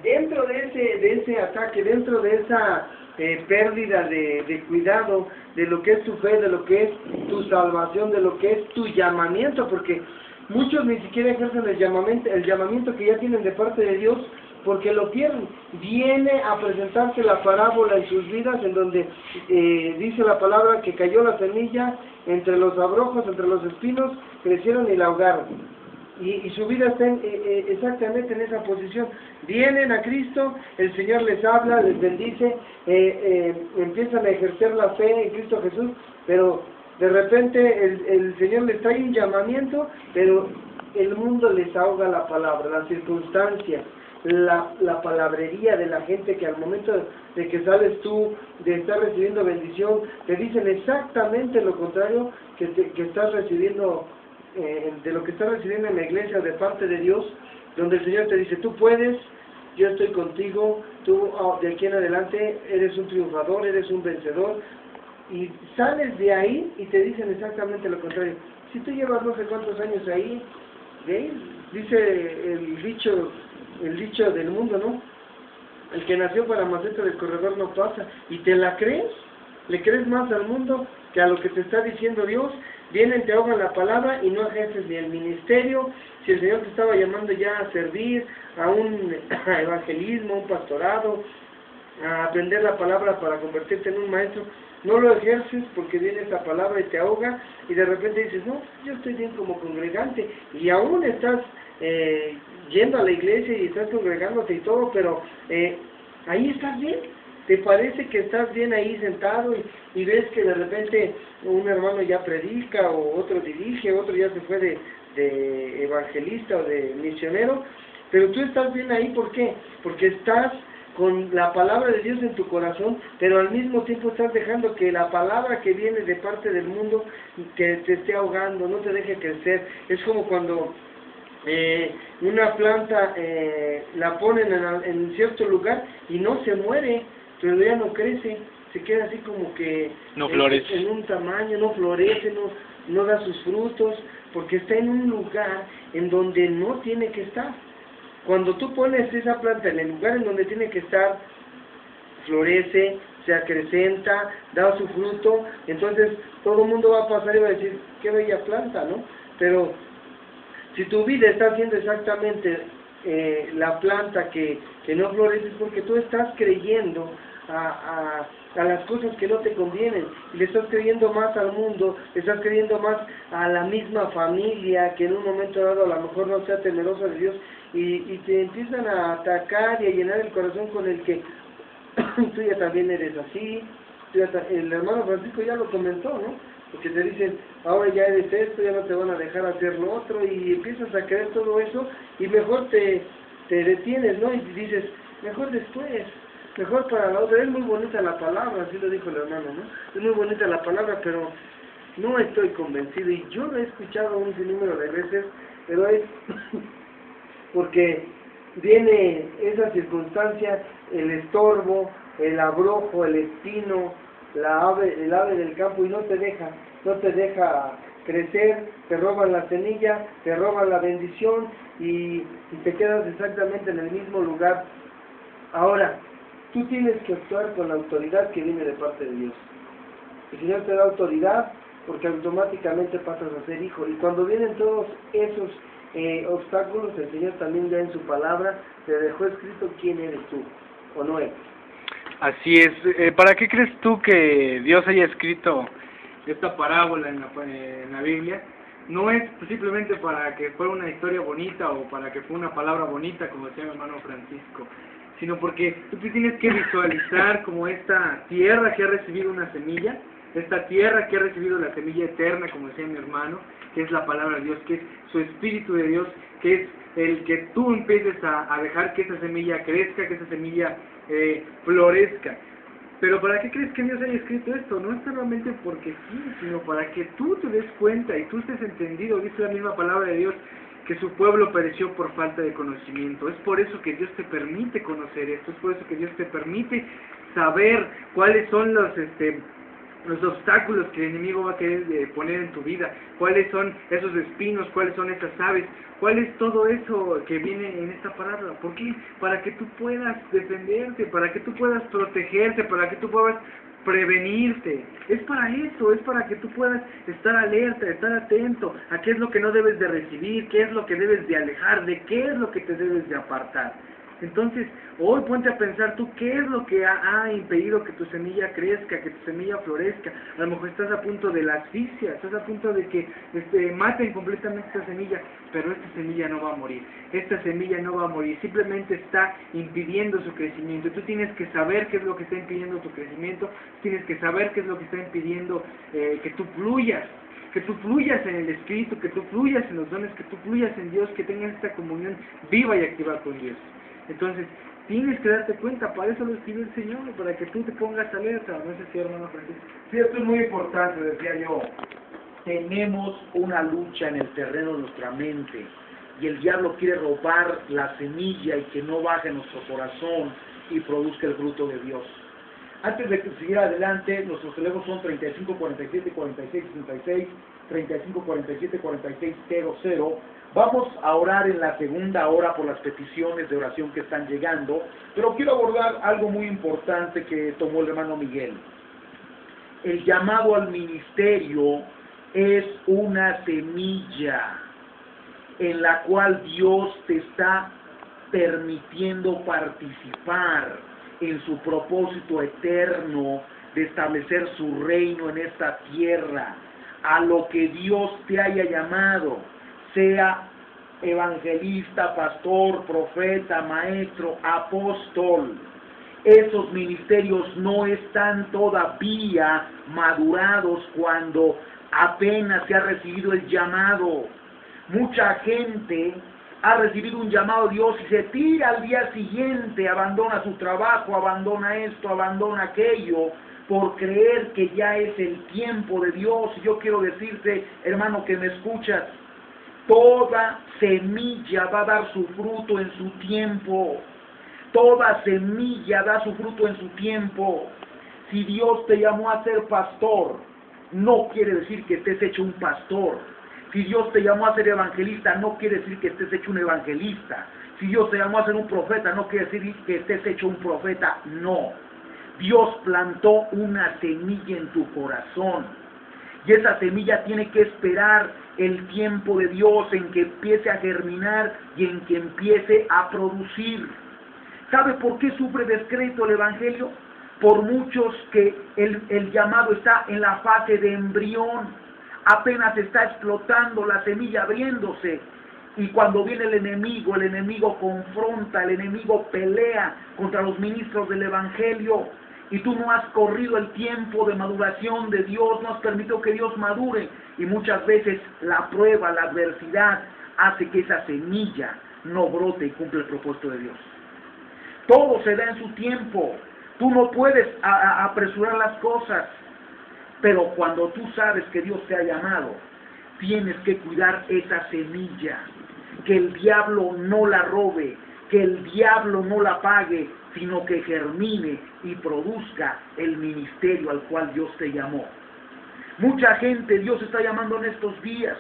dentro de ese ataque, dentro de esa pérdida de cuidado de lo que es tu fe, de lo que es tu salvación, de lo que es tu llamamiento, porque muchos ni siquiera ejercen el llamamiento que ya tienen de parte de Dios, porque lo pierden. Viene a presentarse la parábola en sus vidas, en donde dice la palabra que cayó la semilla entre los abrojos, entre los espinos, crecieron y la ahogaron. Y su vida está exactamente en esa posición. Vienen a Cristo, el Señor les habla, les bendice, empiezan a ejercer la fe en Cristo Jesús, pero de repente el Señor les trae un llamamiento, pero el mundo les ahoga la palabra, las circunstancias, la palabrería de la gente, que al momento de que sales tú, de estar recibiendo bendición, te dicen exactamente lo contrario que estás recibiendo, de lo que estás recibiendo en la iglesia de parte de Dios, donde el Señor te dice: tú puedes, yo estoy contigo, tú de aquí en adelante eres un triunfador, eres un vencedor, y sales de ahí y te dicen exactamente lo contrario. Si tú llevas no sé cuántos años ahí, dice el dicho del mundo, ¿no? El que nació para maceta del corredor no pasa. ¿Y te la crees? ¿Le crees más al mundo que a lo que te está diciendo Dios? Vienen, te ahogan la palabra y no ejerces ni el ministerio. Si el Señor te estaba llamando ya a servir, a un evangelismo, un pastorado, a aprender la palabra para convertirte en un maestro, no lo ejerces porque viene esa palabra y te ahoga, y de repente dices: no, yo estoy bien como congregante, y aún estás yendo a la iglesia y estás congregándote y todo, pero ahí estás bien. ¿Te parece que estás bien ahí sentado y ves que de repente un hermano ya predica, o otro dirige, otro ya se fue de evangelista o de misionero? Pero tú estás bien ahí, ¿por qué? Porque estás con la palabra de Dios en tu corazón, pero al mismo tiempo estás dejando que la palabra que viene de parte del mundo que te esté ahogando, no te deje crecer. Es como cuando una planta la ponen en cierto lugar y no se muere, pero ya no crece, se queda así como que no florece, en un tamaño, no florece, no da sus frutos, porque está en un lugar en donde no tiene que estar. Cuando tú pones esa planta en el lugar en donde tiene que estar, florece, se acrecenta, da su fruto, entonces todo el mundo va a pasar y va a decir: qué bella planta, ¿no? Pero si tu vida está haciendo exactamente la planta que no florece, es porque tú estás creyendo a las cosas que no te convienen, y le estás creyendo más al mundo, le estás creyendo más a la misma familia, que en un momento dado a lo mejor no sea temerosa de Dios, y te empiezan a atacar y a llenar el corazón con el que tú ya también eres así. El hermano Francisco ya lo comentó, ¿no? Porque te dicen: ahora ya eres esto, ya no te van a dejar hacer lo otro, y empiezas a creer todo eso, y mejor te detienes, ¿no? Y dices: mejor después, mejor para la otra. Es muy bonita la palabra, así lo dijo el hermano, ¿no? Es muy bonita la palabra, pero no estoy convencido, y yo lo he escuchado un sinnúmero de veces, pero es porque viene esa circunstancia, el estorbo, el abrojo, el espino, el ave del campo, y no te deja crecer, te roban la semilla, te roban la bendición, y te quedas exactamente en el mismo lugar. Ahora, tú tienes que actuar con la autoridad que viene de parte de Dios. El Señor te da autoridad porque automáticamente pasas a ser hijo, y cuando vienen todos esos obstáculos, el Señor también ya en su palabra te dejó escrito quién eres tú o no eres. Así es. ¿Para qué crees tú que Dios haya escrito esta parábola en la Biblia? No es simplemente para que fuera una historia bonita o para que fuera una palabra bonita, como decía mi hermano Francisco, sino porque tú te tienes que visualizar como esta tierra que ha recibido una semilla, esta tierra que ha recibido la semilla eterna, como decía mi hermano, que es la palabra de Dios, que es su Espíritu de Dios, que es el que tú empieces a dejar que esa semilla crezca, que esa semilla florezca. Pero ¿para qué crees que Dios haya escrito esto? No es solamente porque sí, sino para que tú te des cuenta y tú estés entendido. Dice la misma palabra de Dios que su pueblo pereció por falta de conocimiento. Es por eso que Dios te permite conocer esto, es por eso que Dios te permite saber cuáles son los obstáculos que el enemigo va a querer poner en tu vida, cuáles son esos espinos, cuáles son esas aves, cuál es todo eso que viene en esta parábola. ¿Por qué? Para que tú puedas defenderte, para que tú puedas protegerte, para que tú puedas prevenirte. Es para eso, es para que tú puedas estar alerta, estar atento a qué es lo que no debes de recibir, qué es lo que debes de alejar, de qué es lo que te debes de apartar. Entonces, hoy ponte a pensar tú qué es lo que ha impedido que tu semilla crezca, que tu semilla florezca. A lo mejor estás a punto de la asfixia, estás a punto de que maten completamente esta semilla, pero esta semilla no va a morir. Esta semilla no va a morir, simplemente está impidiendo su crecimiento. Tú tienes que saber qué es lo que está impidiendo tu crecimiento, tienes que saber qué es lo que está impidiendo que tú fluyas en el Espíritu, que tú fluyas en los dones, que tú fluyas en Dios, que tengas esta comunión viva y activa con Dios. Entonces, tienes que darte cuenta, para eso lo escribió el Señor, para que tú te pongas alerta. No sé si, hermano Francisco. Sí, esto es muy importante, decía yo. Tenemos una lucha en el terreno de nuestra mente y el diablo quiere robar la semilla y que no baje en nuestro corazón y produzca el fruto de Dios. Antes de seguir adelante, nuestros teléfonos son 35 47 46 66, 35 47 46 00. Vamos a orar en la segunda hora por las peticiones de oración que están llegando, pero quiero abordar algo muy importante que tomó el hermano Miguel. El llamado al ministerio es una semilla en la cual Dios te está permitiendo participar en su propósito eterno de establecer su reino en esta tierra. A lo que Dios te haya llamado, sea evangelista, pastor, profeta, maestro, apóstol. Esos ministerios no están todavía madurados cuando apenas se ha recibido el llamado. Mucha gente ha recibido un llamado de Dios y se tira al día siguiente, abandona su trabajo, abandona esto, abandona aquello, por creer que ya es el tiempo de Dios. Y yo quiero decirte, hermano, que me escuchas, toda semilla va a dar su fruto en su tiempo. Toda semilla da su fruto en su tiempo. Si Dios te llamó a ser pastor, no quiere decir que estés hecho un pastor. Si Dios te llamó a ser evangelista, no quiere decir que estés hecho un evangelista. Si Dios te llamó a ser un profeta, no quiere decir que estés hecho un profeta. No. Dios plantó una semilla en tu corazón. Y esa semilla tiene que esperar el tiempo de Dios en que empiece a germinar y en que empiece a producir. ¿Sabe por qué sufre descrédito el Evangelio? Por muchos que el llamado está en la fase de embrión. Apenas está explotando la semilla, abriéndose. Y cuando viene el enemigo confronta, el enemigo pelea contra los ministros del Evangelio. Y tú no has corrido el tiempo de maduración de Dios, no has permitido que Dios madure. Y muchas veces la prueba, la adversidad, hace que esa semilla no brote y cumpla el propósito de Dios. Todo se da en su tiempo. Tú no puedes apresurar las cosas. Pero cuando tú sabes que Dios te ha llamado, tienes que cuidar esa semilla. Que el diablo no la robe, que el diablo no la pague, sino que germine y produzca el ministerio al cual Dios te llamó. Mucha gente Dios está llamando en estos días,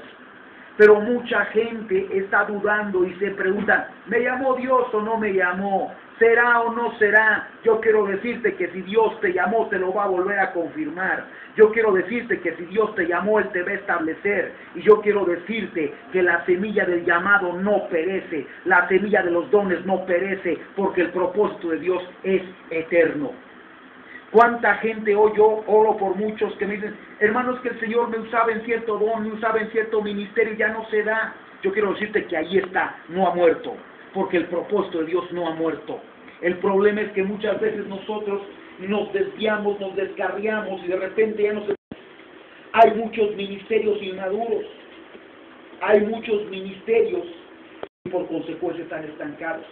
pero mucha gente está dudando y se pregunta, ¿me llamó Dios o no me llamó? ¿Será o no será? Yo quiero decirte que si Dios te llamó, te lo va a volver a confirmar. Yo quiero decirte que si Dios te llamó, Él te va a establecer. Y yo quiero decirte que la semilla del llamado no perece, la semilla de los dones no perece, porque el propósito de Dios es eterno. ¿Cuánta gente hoy yo oro por muchos que me dicen, hermanos, que el Señor me usaba en cierto don, me usaba en cierto ministerio y ya no se da? Yo quiero decirte que ahí está, no ha muerto, porque el propósito de Dios no ha muerto. El problema es que muchas veces nosotros nos desviamos, nos descarriamos y de repente ya no se... Hay muchos ministerios inmaduros, hay muchos ministerios y por consecuencia están estancados.